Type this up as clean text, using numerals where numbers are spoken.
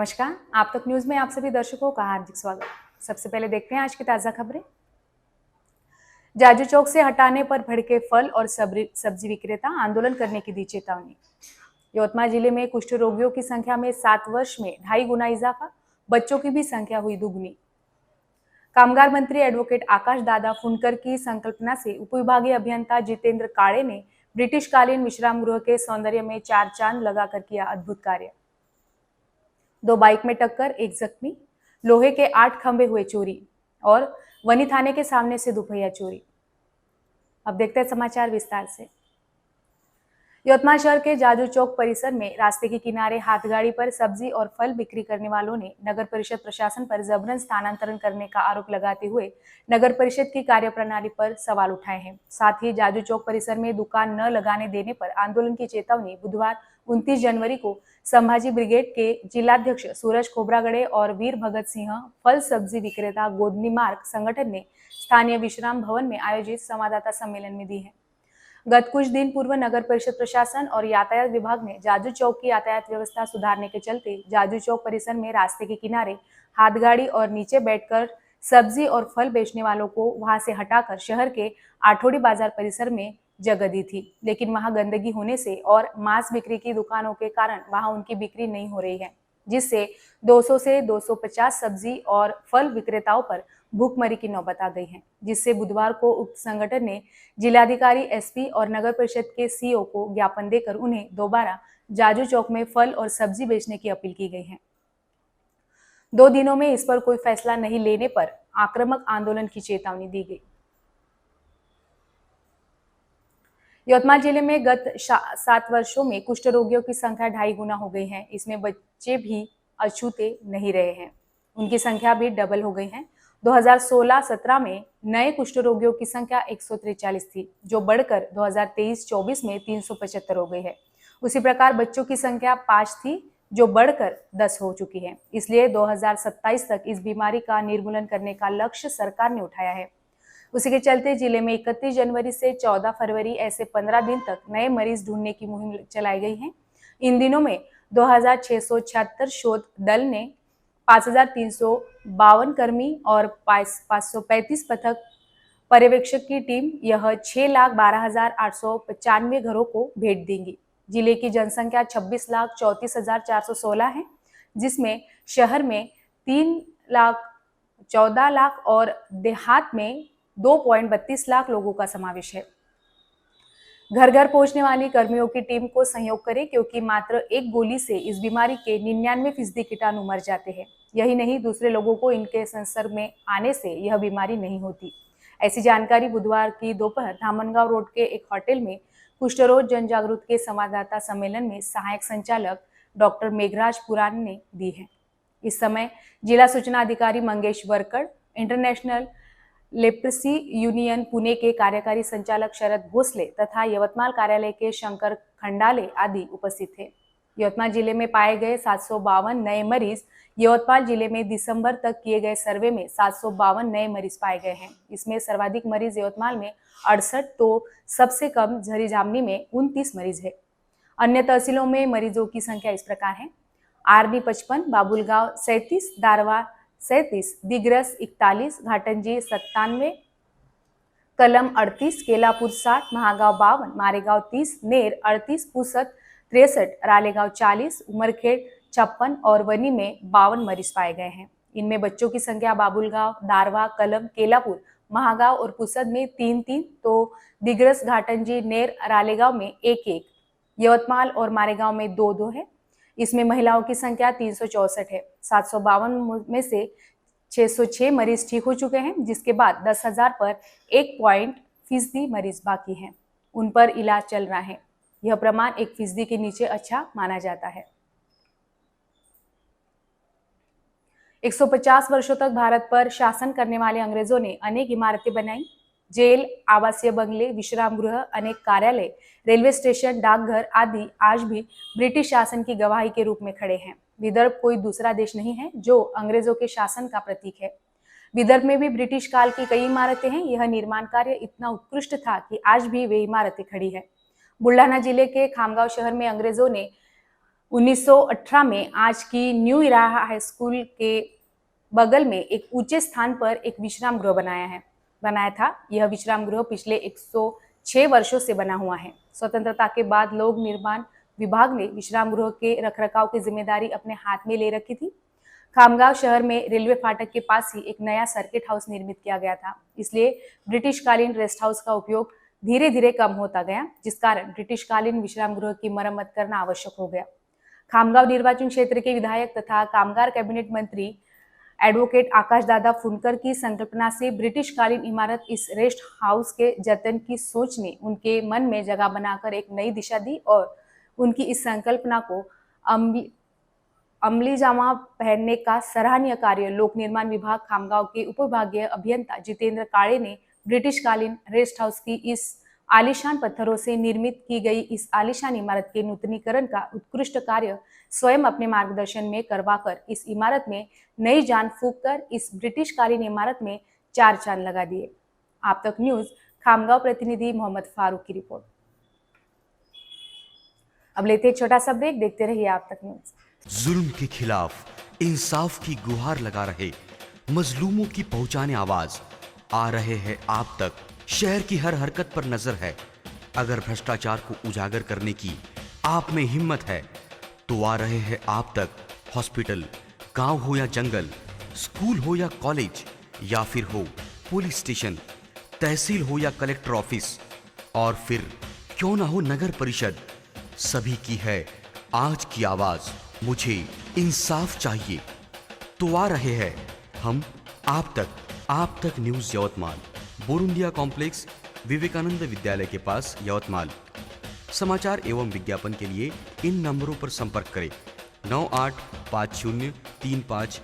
नमस्कार। आप तक न्यूज में आप सभी दर्शकों का हार्दिक स्वागत। सबसे पहले देखते हैं आज की ताजा खबरें। जाजू चौक से हटाने पर भड़के फल और सब्जी विक्रेता, आंदोलन करने की दी चेतावनी। यवतमाल जिले में कुष्ठ रोगियों की संख्या में 7 वर्ष में 2.5 गुना इजाफा, बच्चों की भी संख्या हुई दुगनी। कामगार मंत्री एडवोकेट आकाश दादा फुनकर की संकल्पना से उपविभागीय अभियंता जितेंद्र काड़े ने ब्रिटिशकालीन विश्राम गृह के सौंदर्य में 4 चांद लगाकर किया अद्भुत कार्य। 2 बाइक में टक्कर, एक जख्मी, लोहे के 8 खंभे हुए चोरी और वनी थाने के सामने से दुपहिया चोरी। अब देखते हैं समाचार विस्तार से। यवतमाल शहर के जाजू चौक परिसर में रास्ते के किनारे हाथगाड़ी पर सब्जी और फल बिक्री करने वालों ने नगर परिषद प्रशासन पर जबरन स्थानांतरण करने का आरोप लगाते हुए नगर परिषद की कार्यप्रणाली पर सवाल उठाए हैं। साथ ही जाजू चौक परिसर में दुकान न लगाने देने पर आंदोलन की चेतावनी बुधवार 29 जनवरी को संभाजी ब्रिगेड के जिलाध्यक्ष सूरज खोबरागड़े और वीर भगत सिंह फल सब्जी विक्रेता गोदनी मार्ग संगठन ने स्थानीय विश्राम भवन में आयोजित संवाददाता सम्मेलन में दी है। गत कुछ दिन पूर्व नगर परिषद प्रशासन और यातायात विभाग ने जाजू चौक की यातायात व्यवस्था सुधारने के चलते जाजू चौक परिसर में रास्ते के किनारे हाथगाड़ी और नीचे बैठकर सब्जी और फल बेचने वालों को वहां से हटाकर शहर के आठोड़ी बाजार परिसर में जगह दी थी, लेकिन वहां गंदगी होने से और मांस बिक्री की दुकानों के कारण वहां उनकी बिक्री नहीं हो रही है, जिससे 200 से 250 सब्जी और फल विक्रेताओं पर भूखमरी की नौबत आ गई है, जिससे बुधवार को उक्त संगठन ने जिलाधिकारी, एसपी और नगर परिषद के सीईओ को ज्ञापन देकर उन्हें दोबारा जाजू चौक में फल और सब्जी बेचने की अपील की गई है। 2 दिनों में इस पर कोई फैसला नहीं लेने पर आक्रामक आंदोलन की चेतावनी दी गई। यवतमाल जिले में गत 7 वर्षों में कुष्ठ रोगियों की संख्या 2.5 गुना हो गई है। इसमें बच्चे भी अछूते नहीं रहे हैं, उनकी संख्या भी डबल हो गई है। 2016-17 में नए कुष्ठ रोगियों की संख्या 143 थी, जो बढ़कर 2023-24 में 375 हो गई है। उसी प्रकार बच्चों की संख्या 5 थी, जो बढ़कर 10 हो चुकी है। इसलिए 2027 तक इस बीमारी का निर्मूलन करने का लक्ष्य सरकार ने उठाया है। उसी के चलते जिले में 31 जनवरी से 14 फरवरी ऐसे 15 दिन तक नए मरीज ढूंढने की मुहिम चलाई गई है। इन दिनों में 2676 शोध दल ने 5352 कर्मी और 535 पथक पर्यवेक्षक की टीम यह 6,12,895 घरों को भेंट देंगी। जिले की जनसंख्या 26,34,416 है, जिसमें शहर में 3,14 लाख और देहात में 2.32 लाख लोगों का समावेश है। घर घर पहुंचने वाली कर्मियों की टीम को सहयोग करें, क्योंकि मात्र एक गोली से इस बीमारी के 99% कीटाणु मर जाते हैं। यही नहीं, दूसरे लोगों को इनके संसर्ग में आने से यह बीमारी नहीं होती। ऐसी जानकारी बुधवार की दोपहर धामनगांव रोड के एक होटल में कुष्ठ रोग जन जागृति के संवाददाता सम्मेलन में सहायक संचालक डॉक्टर मेघराज पुराण ने दी है। इस समय जिला सूचना अधिकारी Mangesh Warkad, international leprosy union Pune के कार्यकारी संचालक शरद भोसले तथा यवतमाल कार्यालय के शंकर खंडाले आदि उपस्थित थे। यवतमाल जिले में पाए गए 752 नए मरीज। यवतमाल जिले में दिसंबर तक किए गए सर्वे में 752 नए मरीज पाए गए हैं। इसमें सर्वाधिक मरीज यवतमाल में 68 तो सबसे कम झरीजामनी में 29 मरीज है। अन्य तहसीलों में मरीजों की संख्या इस प्रकार है: आरडी 55, बाबुलगांव 37, दारवा 37, दिग्रस 41, घाटंजी 97, कलम 38, केलापुर 60, महागांव 52, मारेगांव 30, नेर 38, पुसद 63, रालेगांव 40, उमरखेड़ 56 और वनी में 52 मरीज पाए गए हैं। इनमें बच्चों की संख्या बाबुलगांव, दारवा, कलम, केलापुर, महागांव और पुसद में 3-3 तो दिग्रस, घाटंजी, नेर, रालेगांव में 1-1, यवतमाल और मारेगांव में 2-2 है। इसमें महिलाओं की संख्या 364 है। 752 में से 606 मरीज ठीक हो चुके हैं, जिसके बाद 10,000 पर 1% मरीज बाकी हैं, उन पर इलाज चल रहा है। यह प्रमाण 1% के नीचे अच्छा माना जाता है। 150 वर्षों तक भारत पर शासन करने वाले अंग्रेजों ने अनेक इमारतें बनाई। जेल, आवासीय बंगले, विश्राम गृह, अनेक कार्यालय, रेलवे स्टेशन, डाकघर आदि आज भी ब्रिटिश शासन की गवाही के रूप में खड़े हैं। विदर्भ कोई दूसरा देश नहीं है जो अंग्रेजों के शासन का प्रतीक है। विदर्भ में भी ब्रिटिश काल की कई इमारतें हैं। यह निर्माण कार्य इतना उत्कृष्ट था कि आज भी वे इमारतें खड़ी है। बुल्ढाना जिले के खामगांव शहर में अंग्रेजों ने 1918 में आज की न्यू इरा हाई स्कूल के बगल में एक ऊंचे स्थान पर एक विश्राम गृह बनाया था। यह विश्राम गृह पिछले 106 वर्षों से बना हुआ है। स्वतंत्रता के बाद लोक निर्माण विभाग ने विश्राम गृह के रखरखाव की जिम्मेदारी अपने हाथ में ले रखी थी। खामगांव शहर में रेलवे फाटक के पास ही एक नया सर्किट हाउस निर्मित किया गया था, इसलिए ब्रिटिशकालीन रेस्ट हाउस का उपयोग धीरे धीरे कम होता गया, जिस कारण ब्रिटिशकालीन विश्राम गृह की मरम्मत करना आवश्यक हो गया। खामगांव निर्वाचन क्षेत्र के विधायक तथा कामगार कैबिनेट मंत्री एडवोकेट आकाश दादा फुनकर की संकल्पना से ब्रिटिशकालीन इमारत इस रेस्ट हाउस के जतन की सोच ने उनके मन में जगह बनाकर एक नई दिशा दी और उनकी इस संकल्पना को अमली जामा पहनने का सराहनीय कार्य लोक निर्माण विभाग खामगांव के उपविभागीय अभियंता जितेंद्र काळे ने ब्रिटिशकालीन रेस्ट हाउस की इस आलीशान पत्थरों से निर्मित की गई इस आलीशान इमारत के नूतनीकरण का उत्कृष्ट कार्य स्वयं अपने मार्गदर्शन में करवाकर इस इमारत में नई जान फूंककर इस ब्रिटिशकालीन इमारत में 4 चांद लगा दिए। आप तक न्यूज खामगांव प्रतिनिधि मोहम्मद फारूक की रिपोर्ट। अब लेते हैं छोटा सा ब्रेक, देखते रहिए आप तक न्यूज। जुल्म के खिलाफ इंसाफ की गुहार लगा रहे मजलूमों की पहुंचाने आवाज आ रहे हैं आप तक। शहर की हर हरकत पर नजर है। अगर भ्रष्टाचार को उजागर करने की आप में हिम्मत है तो आ रहे हैं आप तक। हॉस्पिटल, गांव हो या जंगल, स्कूल हो या कॉलेज, या फिर हो पुलिस स्टेशन, तहसील हो या कलेक्टर ऑफिस, और फिर क्यों ना हो नगर परिषद, सभी की है आज की आवाज। मुझे इंसाफ चाहिए। तो आ रहे हैं हम आप तक न्यूज यवतमाल, बोरुंदिया कॉम्प्लेक्स, विवेकानंद विद्यालय के पास यवतमाल। समाचार एवं विज्ञापन के लिए इन नंबरों पर संपर्क करें 985035